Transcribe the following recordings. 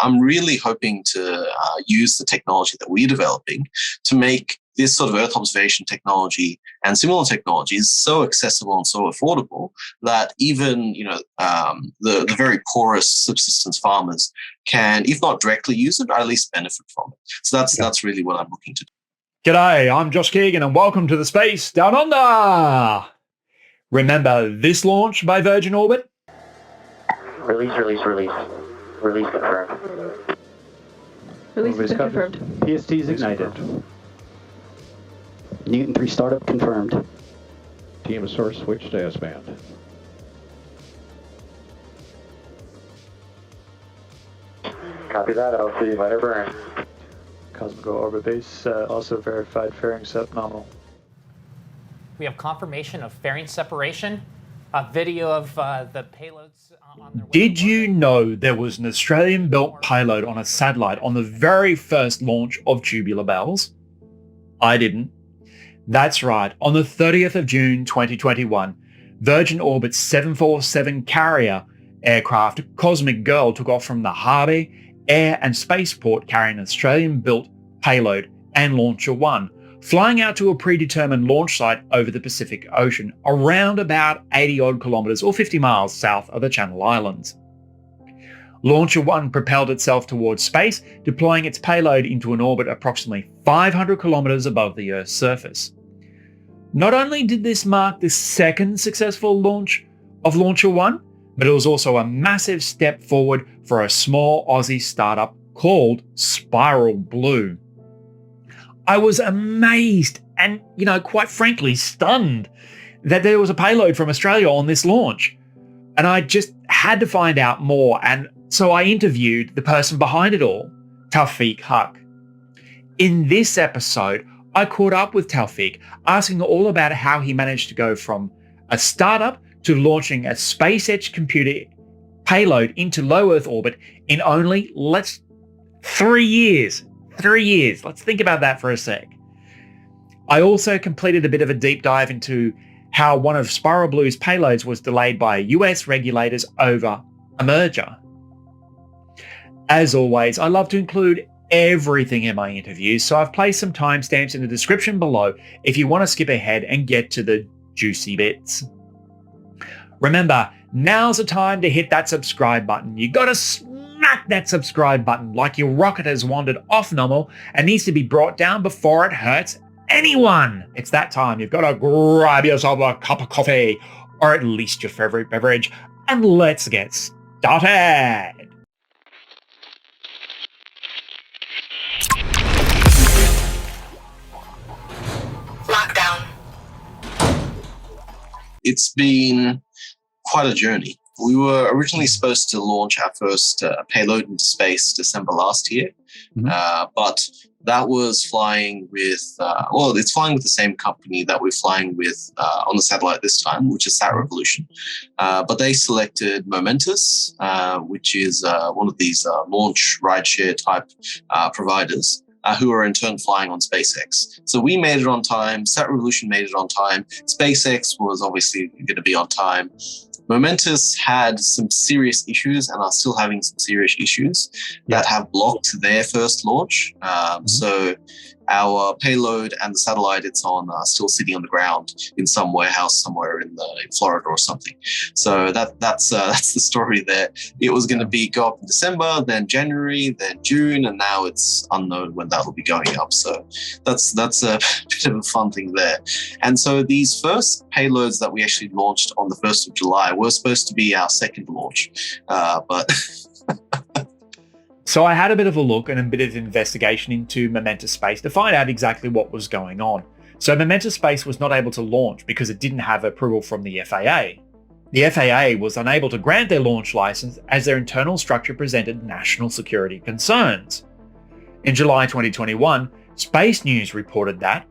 I'm really hoping to use the technology that we're developing to make this sort of Earth observation technology and similar technologies so accessible and so affordable that even the very poorest subsistence farmers can, if not directly use it, at least benefit from it. So that's really what I'm looking to do. G'day, I'm Josh Keegan and welcome to the Space Down Under. Remember this launch by Virgin Orbit? Release confirmed. Release has been confirmed. PSTs ignited. Newton 3 startup confirmed. Team source switch to S-band. Copy that, I'll see you later, burn. Cosmic Orbit Base also verified fairing set nominal. We have confirmation of fairing separation, a video of the payloads on their way. Did you know there was an Australian-built payload on a satellite on the very first launch of Tubular Bells? I didn't. That's right, on the 30th of June 2021, Virgin Orbit's 747 carrier aircraft Cosmic Girl took off from the Mojave Air and Spaceport carrying an Australian-built payload and LauncherOne, flying out to a predetermined launch site over the Pacific Ocean, around about 80-odd kilometres or 50 miles south of the Channel Islands. LauncherOne propelled itself towards space, deploying its payload into an orbit approximately 500 kilometres above the Earth's surface. Not only did this mark the second successful launch of LauncherOne, but it was also a massive step forward for a small Aussie startup called Spiral Blue. I was amazed and, quite frankly, stunned that there was a payload from Australia on this launch. And I just had to find out more. And so I interviewed the person behind it all, Taofiq Huq. In this episode, I caught up with Taofiq, asking all about how he managed to go from a startup to launching a SpaceX computer payload into low Earth orbit in only 3 years. 3 years. Let's think about that for a sec. I also completed a bit of a deep dive into how one of Spiral Blue's payloads was delayed by US regulators over a merger. As always, I love to include everything in my interviews, so I've placed some timestamps in the description below if you want to skip ahead and get to the juicy bits. Remember, now's the time to hit that subscribe button. You gotta smack that subscribe button like your rocket has wandered off normal and needs to be brought down before it hurts anyone. It's that time. You've got to grab yourself a cup of coffee or at least your favorite beverage and let's get started. Lockdown. It's been quite a journey. We were originally supposed to launch our first payload into space December last year, but that was flying with, it's flying with the same company that we're flying with on the satellite this time, which is Sat Revolution. But they selected Momentous, which is one of these launch rideshare type providers, who are in turn flying on SpaceX. So we made it on time, Sat Revolution made it on time, SpaceX was obviously going to be on time. Momentus had some serious issues and are still having some serious issues that have blocked their first launch. So our payload and the satellite it's on are still sitting on the ground in some warehouse somewhere in Florida or something. So that's the story there. It was going to go up in December, then January, then June, and now it's unknown when that'll be going up. So that's a bit of a fun thing there. And so these first payloads that we actually launched on the 1st of July were supposed to be our second launch, but So I had a bit of a look and a bit of investigation into Momentus Space to find out exactly what was going on. So Momentus Space was not able to launch because it didn't have approval from the FAA. The FAA was unable to grant their launch license as their internal structure presented national security concerns. In July 2021, Space News reported that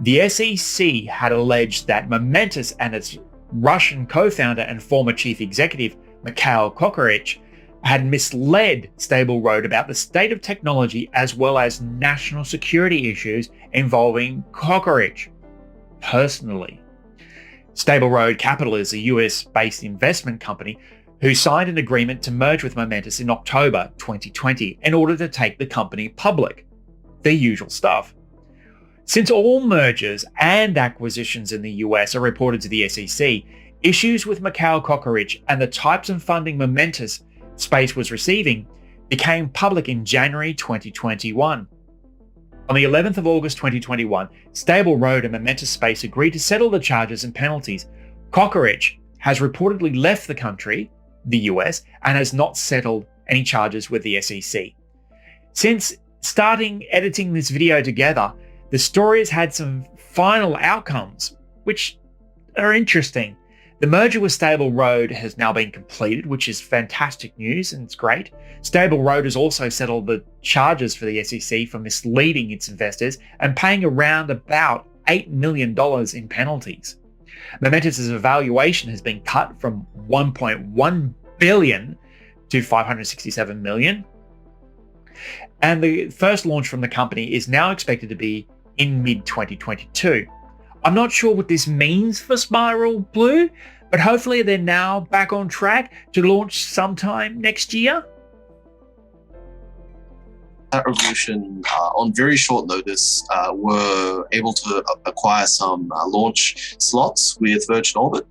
the SEC had alleged that Momentous and its Russian co-founder and former chief executive, Mikhail Kokorich, had misled Stable Road about the state of technology as well as national security issues involving Kokorich personally. Stable Road Capital is a US-based investment company who signed an agreement to merge with Momentous in October 2020 in order to take the company public. Their usual stuff. Since all mergers and acquisitions in the US are reported to the SEC, issues with Mikhail Kokorich and the types of funding Momentus Space was receiving became public in January 2021. On the 11th of August 2021, Stable Road and Momentus Space agreed to settle the charges and penalties. Kokorich has reportedly left the country, the US, and has not settled any charges with the SEC. Since starting editing this video together, the story has had some final outcomes, which are interesting. The merger with Stable Road has now been completed, which is fantastic news and it's great. Stable Road has also settled the charges for the SEC for misleading its investors and paying around about $8 million in penalties. Momentus' evaluation has been cut from $1.1 billion to $567 million. And the first launch from the company is now expected to be in mid-2022. I'm not sure what this means for Spiral Blue, but hopefully they're now back on track to launch sometime next year. That Revolution, on very short notice, were able to acquire some launch slots with Virgin Orbit.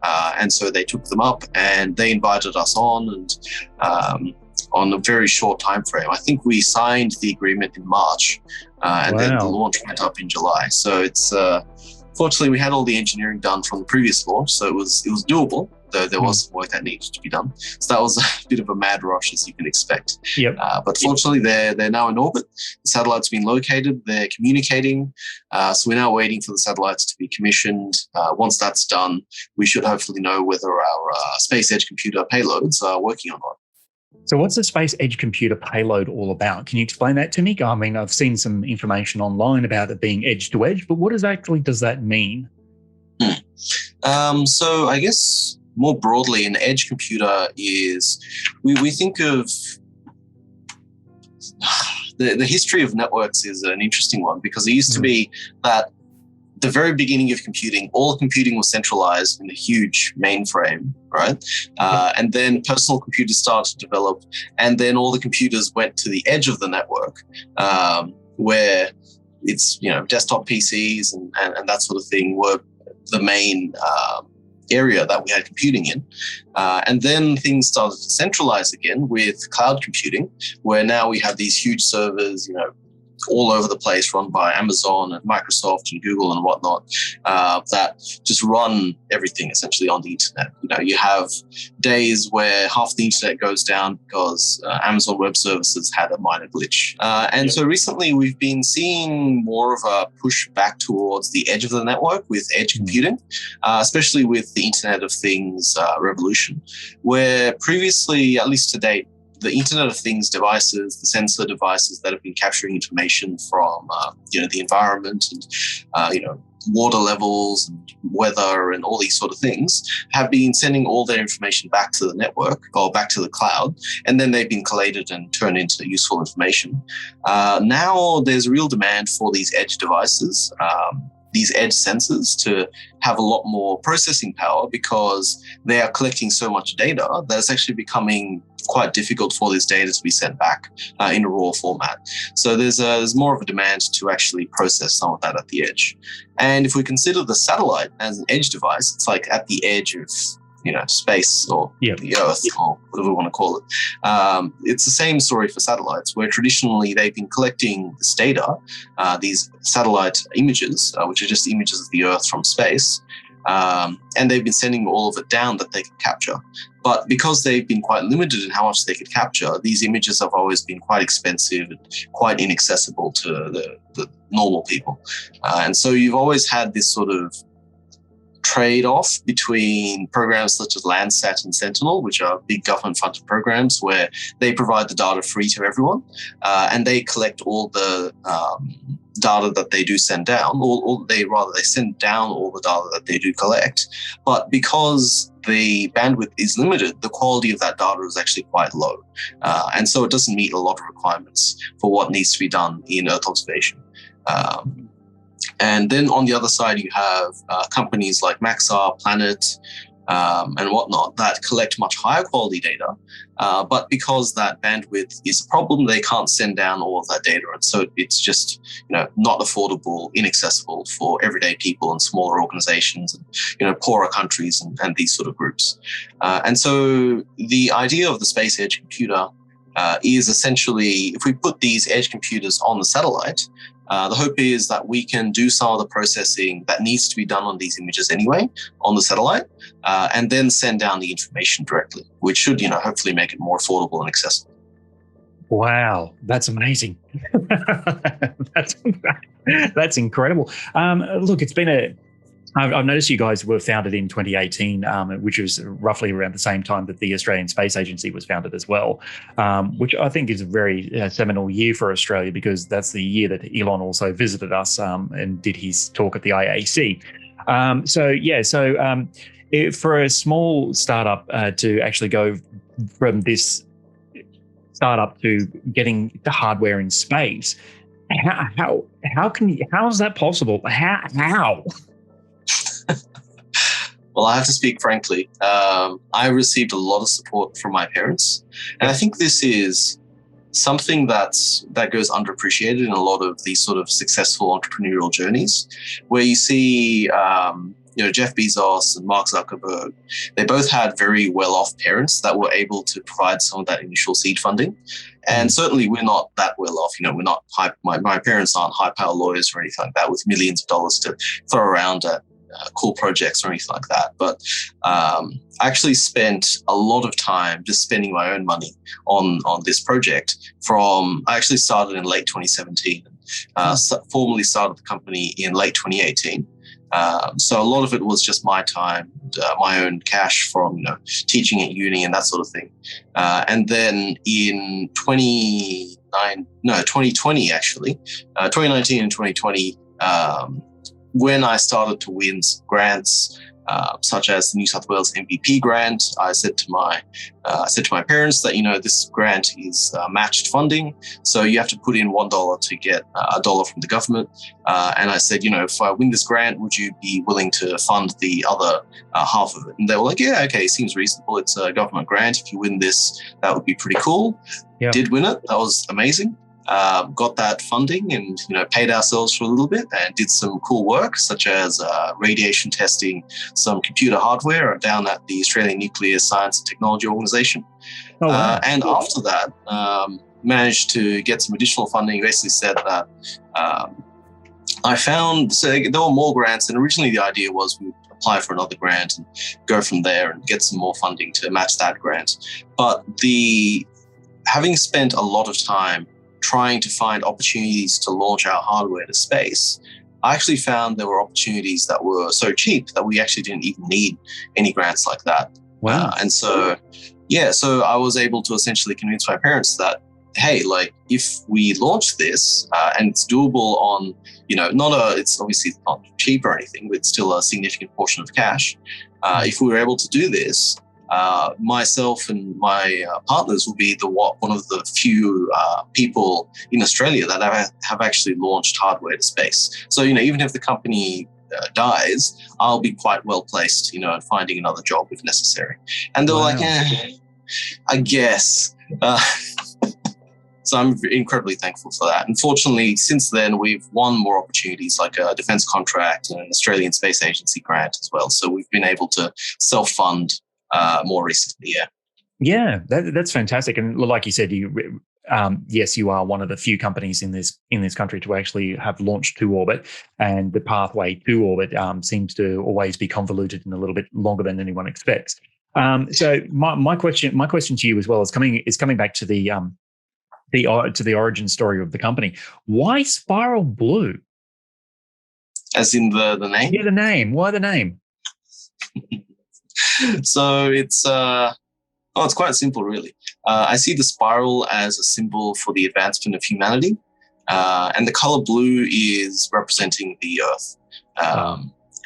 And so they took them up and they invited us on, and on a very short time frame. I think we signed the agreement in March, and then the launch went up in July. So it's fortunately we had all the engineering done from the previous launch, so it was doable. Though there was some work that needed to be done, so that was a bit of a mad rush, as you can expect. Yep. But fortunately, they're now in orbit. The satellite's been located. They're communicating. So we're now waiting for the satellites to be commissioned. Once that's done, we should hopefully know whether our Space Edge computer payloads are working or not. So what's the Space Edge computer payload all about? Can you explain that to me? I mean, I've seen some information online about it being edge to edge, but what exactly does that mean? So I guess more broadly, an edge computer is, we think of the history of networks is an interesting one, because it used to be that the very beginning of computing, all computing was centralized in a huge mainframe, right? And then personal computers started to develop, and then all the computers went to the edge of the network, where it's, desktop PCs and that sort of thing were the main area that we had computing in. And then things started to centralize again with cloud computing, where now we have these huge servers, all over the place, run by Amazon and Microsoft and Google and whatnot, that just run everything essentially on the internet. You have days where half the internet goes down because Amazon Web Services had a minor glitch. And so recently we've been seeing more of a push back towards the edge of the network with edge computing, especially with the Internet of Things revolution, where previously, at least to date, the Internet of Things devices, the sensor devices that have been capturing information from, the environment and, water levels and weather and all these sort of things, have been sending all their information back to the network or back to the cloud, and then they've been collated and turned into useful information. Now there's real demand for these edge devices, these edge sensors, to have a lot more processing power, because they are collecting so much data that it's actually becoming quite difficult for this data to be sent back in a raw format. So there's more of a demand to actually process some of that at the edge. And if we consider the satellite as an edge device, it's like at the edge of space or the Earth or whatever we want to call it. It's the same story for satellites, where traditionally they've been collecting this data, these satellite images, which are just images of the Earth from space, and they've been sending all of it down that they can capture. But because they've been quite limited in how much they could capture, these images have always been quite expensive and quite inaccessible to the normal people. And so you've always had this sort of trade-off between programs such as Landsat and Sentinel, which are big government-funded programs where they provide the data free to everyone, and they collect all the data that they do send down, or they send down all the data that they do collect. But because the bandwidth is limited, the quality of that data is actually quite low. And so it doesn't meet a lot of requirements for what needs to be done in Earth observation. And then on the other side, you have companies like Maxar, Planet, and whatnot that collect much higher quality data. But because that bandwidth is a problem, they can't send down all of that data. And so it's just, not affordable, inaccessible for everyday people and smaller organizations and, poorer countries and these sort of groups. And so the idea of the space edge computer is essentially, if we put these edge computers on the satellite, the hope is that we can do some of the processing that needs to be done on these images anyway on the satellite, and then send down the information directly, which should, hopefully make it more affordable and accessible. Wow, that's amazing. That's incredible. Look, it's been I've noticed you guys were founded in 2018, which was roughly around the same time that the Australian Space Agency was founded as well, which I think is a very seminal year for Australia, because that's the year that Elon also visited us and did his talk at the IAC. For a small startup to actually go from this startup to getting the hardware in space, how is that possible? How? Well, I have to speak frankly. I received a lot of support from my parents, and I think this is something that goes underappreciated in a lot of these sort of successful entrepreneurial journeys, where you see, Jeff Bezos and Mark Zuckerberg. They both had very well-off parents that were able to provide some of that initial seed funding, and certainly we're not that well-off. We're not my parents aren't high-power lawyers or anything like that with millions of dollars to throw around at cool projects or anything like that. But I actually spent a lot of time just spending my own money on this project. I actually started in late 2017, formally started the company in late 2018. So a lot of it was just my time, my own cash from teaching at uni and that sort of thing. And then in 2020 actually, 2019 and 2020. When I started to win grants, such as the New South Wales MVP grant, I said to my parents that this grant is matched funding, so you have to put in $1 to get $1 from the government. And I said, if I win this grant, would you be willing to fund the other half of it? And they were like, yeah, okay, seems reasonable. It's a government grant. If you win this, that would be pretty cool. Yeah. Did win it. That was amazing. Got that funding and paid ourselves for a little bit and did some cool work, such as radiation testing some computer hardware down at the Australian Nuclear Science and Technology Organisation. Oh, wow. And after that, managed to get some additional funding. Basically said that I found, so there were more grants, and originally the idea was we'd apply for another grant and go from there and get some more funding to match that grant. But having spent a lot of time trying to find opportunities to launch our hardware to space, I actually found there were opportunities that were so cheap that we actually didn't even need any grants like that. Wow. And so I was able to essentially convince my parents that, hey, if we launch this and it's doable on, it's obviously not cheap or anything, but it's still a significant portion of cash. If we were able to do this, myself and my partners will be one of the few people in Australia that have actually launched hardware to space. So, even if the company dies, I'll be quite well placed, and finding another job if necessary. And they were like, I guess. So I'm incredibly thankful for that. Unfortunately, since then, we've won more opportunities like a defense contract and an Australian Space Agency grant as well. So we've been able to self-fund more recently, yeah, that's fantastic. And like you said, yes, you are one of the few companies in this country to actually have launched to orbit, and the pathway to orbit seems to always be convoluted and a little bit longer than anyone expects. So my question to you as well is coming back to the origin story of the company. Why Spiral Blue? As in the name? Yeah, the name. Why the name? So it's quite simple, really. I see the spiral as a symbol for the advancement of humanity, and the color blue is representing the Earth.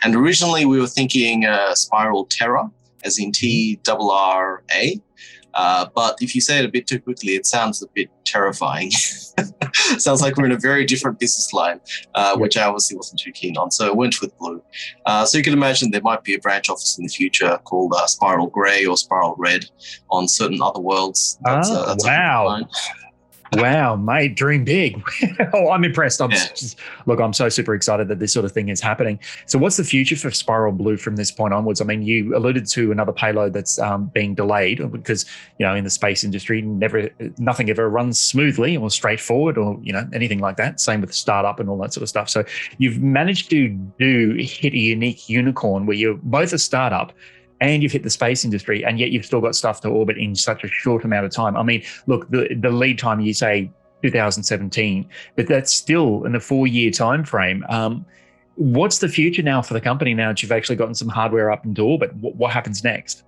And originally we were thinking spiral Terra, as in TRRA, But if you say it a bit too quickly, it sounds a bit terrifying. Sounds like we're in a very different business line, which I obviously wasn't too keen on. So I went with blue. So you can imagine there might be a branch office in the future called Spiral Grey or Spiral Red on certain other worlds. That's wow. Wow, mate, dream big. Oh, I'm impressed. Look, I'm so super excited that this sort of thing is happening. So what's the future for Spiral Blue from this point onwards? I mean, you alluded to another payload that's being delayed because, in the space industry, nothing ever runs smoothly or straightforward or, anything like that. Same with the startup and all that sort of stuff. So you've managed to hit a unique unicorn where you're both a startup and you've hit the space industry, and yet you've still got stuff to orbit in such a short amount of time. I mean, look, the lead time, you say 2017, but that's still in a 4-year time frame. What's the future now for the company now that you've actually gotten some hardware up into orbit? What happens next?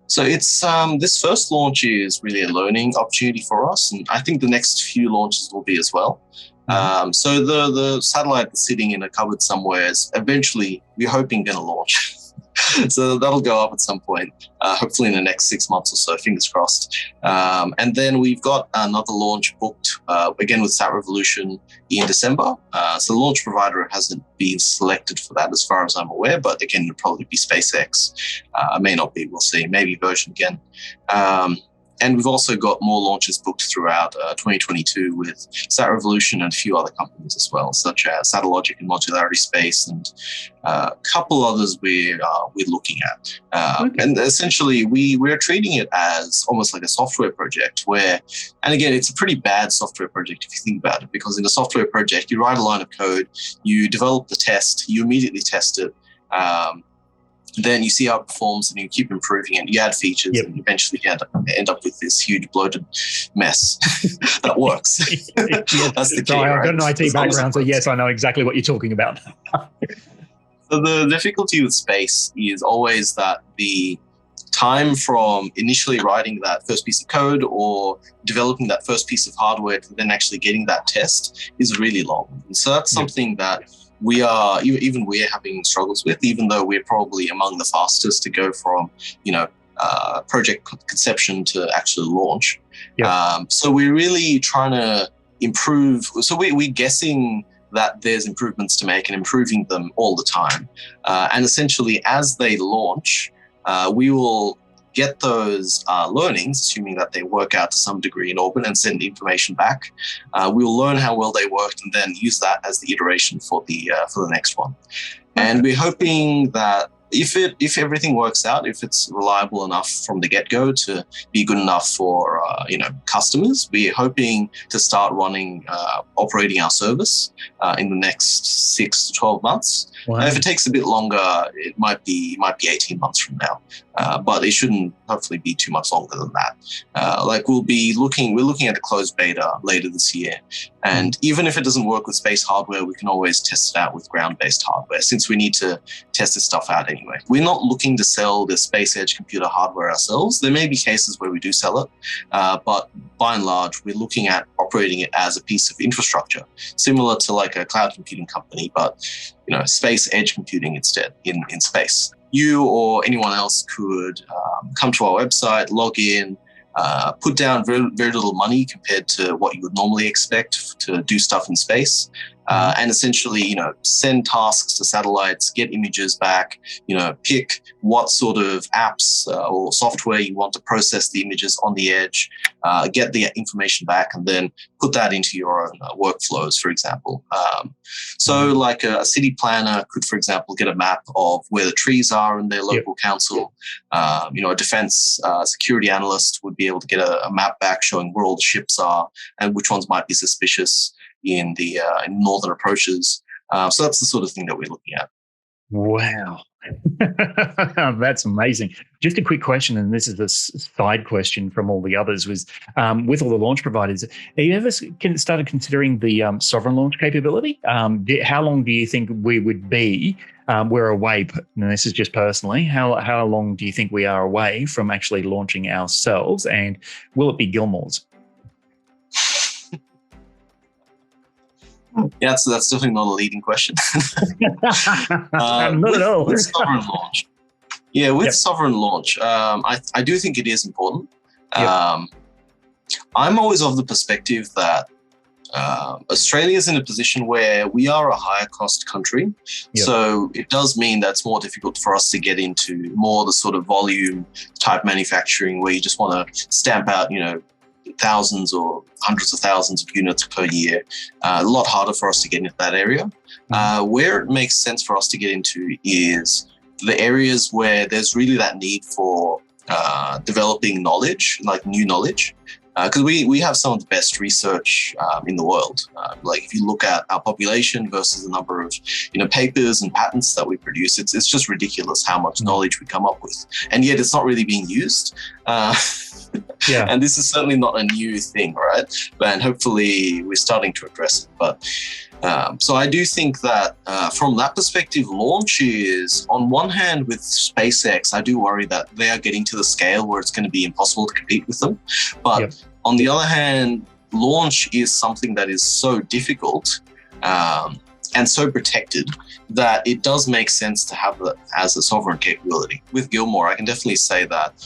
So it's this first launch is really a learning opportunity for us, and I think the next few launches will be as well. So the satellite that's sitting in a cupboard somewhere is eventually, we're hoping, going to launch. So that'll go up at some point, hopefully in the next 6 months or so, fingers crossed. And then we've got another launch booked, again with Sat Revolution in December. So the launch provider hasn't been selected for that as far as I'm aware, but again, it'll probably be SpaceX. May not be, we'll see, maybe Virgin again. And we've also got more launches booked throughout 2022 with Sat Revolution and a few other companies as well, such as Satellogic and Modularity Space, and a couple others we're looking at. And essentially, we're treating it as almost like a software project where, and again, it's a pretty bad software project if you think about it, because in a software project, you write a line of code, you develop the test, you immediately test it, then you see how it performs and you keep improving it. You add features and eventually end up with this huge bloated mess that works. That's the key, I've got an IT background, so yes, I know exactly what you're talking about. So the difficulty with space is always that the time from initially writing that first piece of code or developing that first piece of hardware to then actually getting that test is really long. And so that's something that we're having struggles with, even though we're probably among the fastest to go from, project conception to actually launch. So we're really trying to improve. So we're guessing that there's improvements to make and improving them all the time. And essentially, as they launch, we will get those learnings, assuming that they work out to some degree in orbit, and send the information back. We'll learn how well they worked and then use that as the iteration for the next one. And we're hoping that if everything works out, if it's reliable enough from the get-go to be good enough for customers, we're hoping to start operating our service in the next 6 to 12 months. And if it takes a bit longer, it might be 18 months from now, but it shouldn't hopefully be too much longer than that. We're looking at a closed beta later this year, and even if it doesn't work with space hardware, we can always test it out with ground-based hardware, since we need to test this stuff out anyway. We're not looking to sell the space edge computer hardware ourselves. There may be cases where we do sell it, but by and large, we're looking at operating it as a piece of infrastructure, similar to like a cloud computing company, but space edge computing instead in space. You or anyone else could come to our website, log in, put down very, very little money compared to what you would normally expect to do stuff in space. And essentially, send tasks to satellites, get images back, pick what sort of apps or software you want to process the images on the edge, get the information back, and then put that into your own workflows, for example. So like a city planner could, for example, get a map of where the trees are in their local council. A defense security analyst would be able to get a map back showing where all the ships are and which ones might be suspicious in the northern approaches. So that's the sort of thing that we're looking at. Wow. That's amazing. Just a quick question, and this is a side question from all the others, was with all the launch providers, have you ever started considering the sovereign launch capability? How long do you think we would be? We're away, and this is just personally, how long do you think we are away from actually launching ourselves, and will it be Gilmour's? Yeah, that's definitely not a leading question. Not at all. With sovereign launch, Yeah, with sovereign launch, I do think it is important. I'm always of the perspective that Australia is in a position where we are a higher cost country. So it does mean that's more difficult for us to get into more the sort of volume type manufacturing where you just want to stamp out, thousands or hundreds of thousands of units per year. A lot harder for us to get into that area. Where it makes sense for us to get into is the areas where there's really that need for developing knowledge, like new knowledge. Because we have some of the best research in the world. Like if you look at our population versus the number of papers and patents that we produce, it's just ridiculous how much knowledge we come up with, and yet it's not really being used. And this is certainly not a new thing, right? And hopefully we're starting to address it. But so I do think that from that perspective, launch is, on one hand, with SpaceX, I do worry that they are getting to the scale where it's going to be impossible to compete with them. But on the other hand, launch is something that is so difficult and so protected that it does make sense to have that as a sovereign capability. With Gilmour, I can definitely say that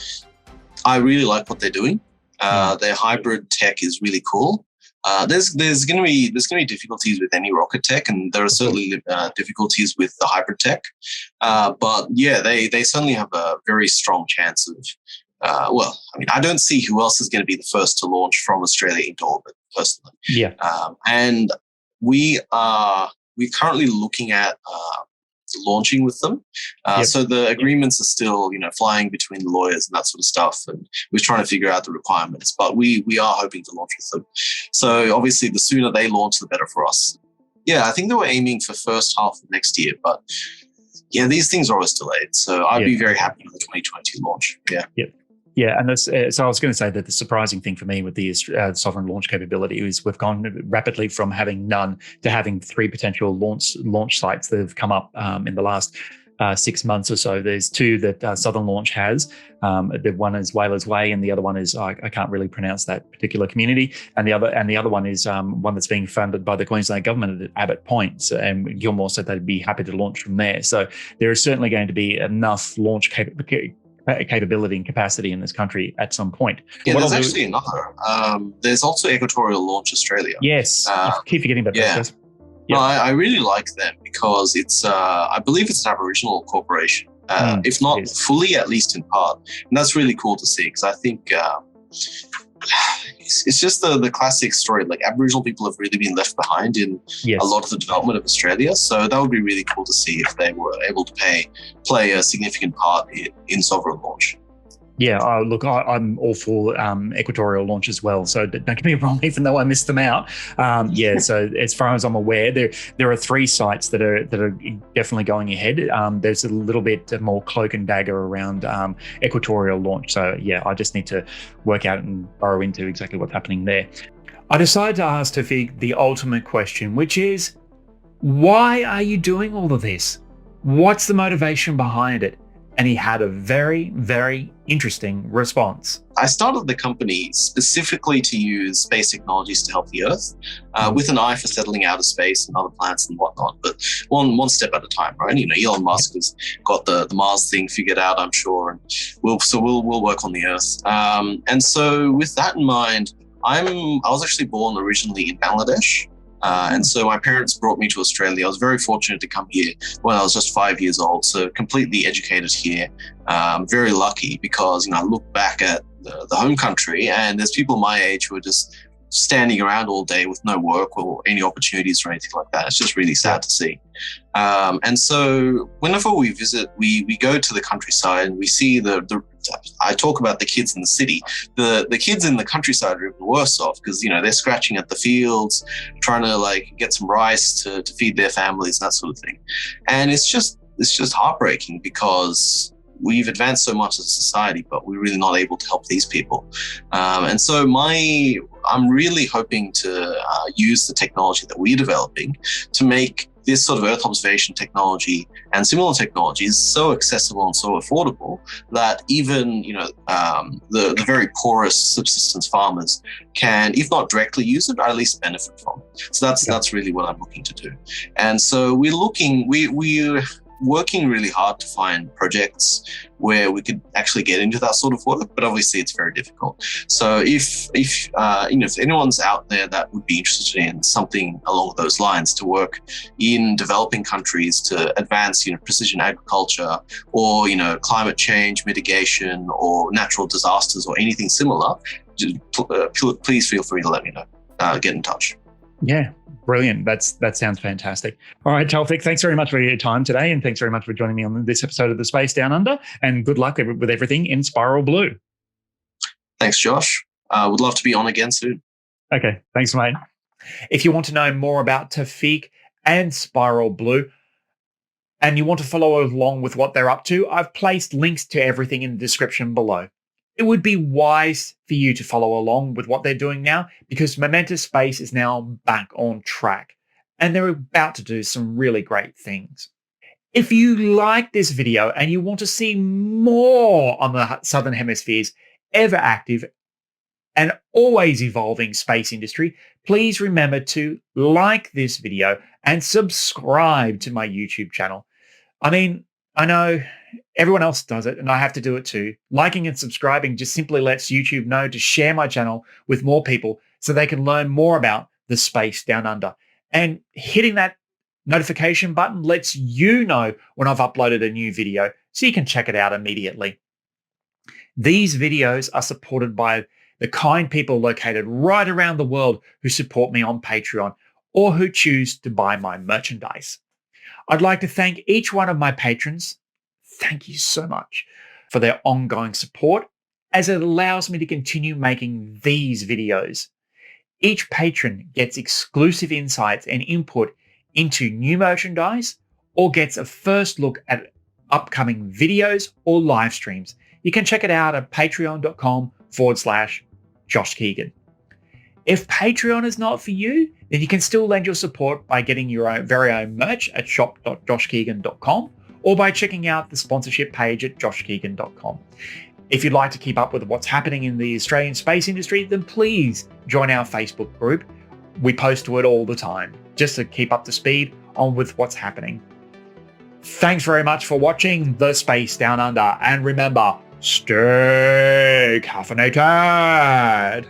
I really like what they're doing. Their hybrid tech is really cool. There's going to be difficulties with any rocket tech, and there are certainly difficulties with the hybrid tech. But yeah, they certainly have a very strong chance of. I don't see who else is going to be the first to launch from Australia into orbit, personally. And we're currently looking at launching with them. So the agreements are still, flying between the lawyers and that sort of stuff, and we're trying to figure out the requirements, but we are hoping to launch with them. So obviously the sooner they launch, the better for us. I think they were aiming for first half of next year, but these things are always delayed. So I'd be very happy with the 2022 launch. Yeah, and that's, so I was going to say that the surprising thing for me with the sovereign launch capability is we've gone rapidly from having none to having 3 potential launch sites that have come up in the last 6 months or so. There's 2 that Southern Launch has. The one is Whalers Way, and the other one is I can't really pronounce that particular community. And the other one is one that's being funded by the Queensland government at Abbot Point. And Gilmour said they'd be happy to launch from there. So there is certainly going to be enough launch capability and capacity in this country at some point. There's actually another. There's also Equatorial Launch Australia. Yes, I keep forgetting about those guys. No, I really like them because it's, I believe it's an Aboriginal corporation, if not fully, at least in part. And that's really cool to see because I think it's just the classic story. Like Aboriginal people have really been left behind in a lot of the development of Australia. So that would be really cool to see if they were able to play a significant part in sovereign launch. Yeah, look, I'm all for Equatorial launch as well. So don't get me wrong, even though I missed them out. So as far as I'm aware, there are 3 sites that are definitely going ahead. There's a little bit more cloak and dagger around Equatorial launch. So yeah, I just need to work out and burrow into exactly what's happening there. I decided to ask Taofiq the ultimate question, which is, why are you doing all of this? What's the motivation behind it? And he had a very, very interesting response. I started the company specifically to use space technologies to help the Earth, with an eye for settling out of space and other planets and whatnot, but one step at a time, right? Elon Musk has got the Mars thing figured out, I'm sure, and we'll work on the Earth. And so with that in mind, I was actually born originally in Bangladesh. And so my parents brought me to Australia. I was very fortunate to come here when I was just 5 years old, so completely educated here. Very lucky because, I look back at the home country and there's people my age who are just standing around all day with no work or any opportunities or anything like that. It's just really sad to see. And so whenever we visit, we go to the countryside and we see I talk about the kids in the city. The kids in the countryside are even worse off because, they're scratching at the fields, trying to get some rice to feed their families and that sort of thing. And it's just heartbreaking because we've advanced so much as a society, but we're really not able to help these people. And so I'm really hoping to use the technology that we're developing to make this sort of Earth observation technology and similar technologies so accessible and so affordable that even the very poorest subsistence farmers can, if not directly use it, at least benefit from it. So that's really what I'm looking to do. And so we're looking. working really hard to find projects where we could actually get into that sort of work, but obviously it's very difficult. So if anyone's out there that would be interested in something along those lines to work in developing countries to advance, precision agriculture or, climate change mitigation or natural disasters or anything similar, please feel free to let me know. Get in touch. Yeah, brilliant. That sounds fantastic. All right, Taofiq, thanks very much for your time today, and thanks very much for joining me on this episode of the Space Down Under, and good luck with everything in Spiral Blue. Thanks, Josh. Would love to be on again soon. Okay, thanks, mate. If you want to know more about Taofiq and Spiral Blue, and you want to follow along with what they're up to, I've placed links to everything in the description below. It would be wise for you to follow along with what they're doing now, because Momentus Space is now back on track and they're about to do some really great things. If you like this video and you want to see more on the Southern Hemisphere's ever active and always evolving space industry, please remember to like this video and subscribe to my YouTube channel. I mean, I know everyone else does it, and I have to do it too. Liking and subscribing just simply lets YouTube know to share my channel with more people so they can learn more about the space down under. And hitting that notification button lets you know when I've uploaded a new video so you can check it out immediately. These videos are supported by the kind people located right around the world who support me on Patreon or who choose to buy my merchandise. I'd like to thank each one of my patrons. Thank you so much for their ongoing support, as it allows me to continue making these videos. Each patron gets exclusive insights and input into new merchandise or gets a first look at upcoming videos or live streams. You can check it out at patreon.com/Josh Keegan. If Patreon is not for you, then you can still lend your support by getting your very own merch at shop.joshkeegan.com or by checking out the sponsorship page at joshkeegan.com. If you'd like to keep up with what's happening in the Australian space industry, then please join our Facebook group. We post to it all the time, just to keep up to speed on with what's happening. Thanks very much for watching The Space Down Under, and remember, stay caffeinated.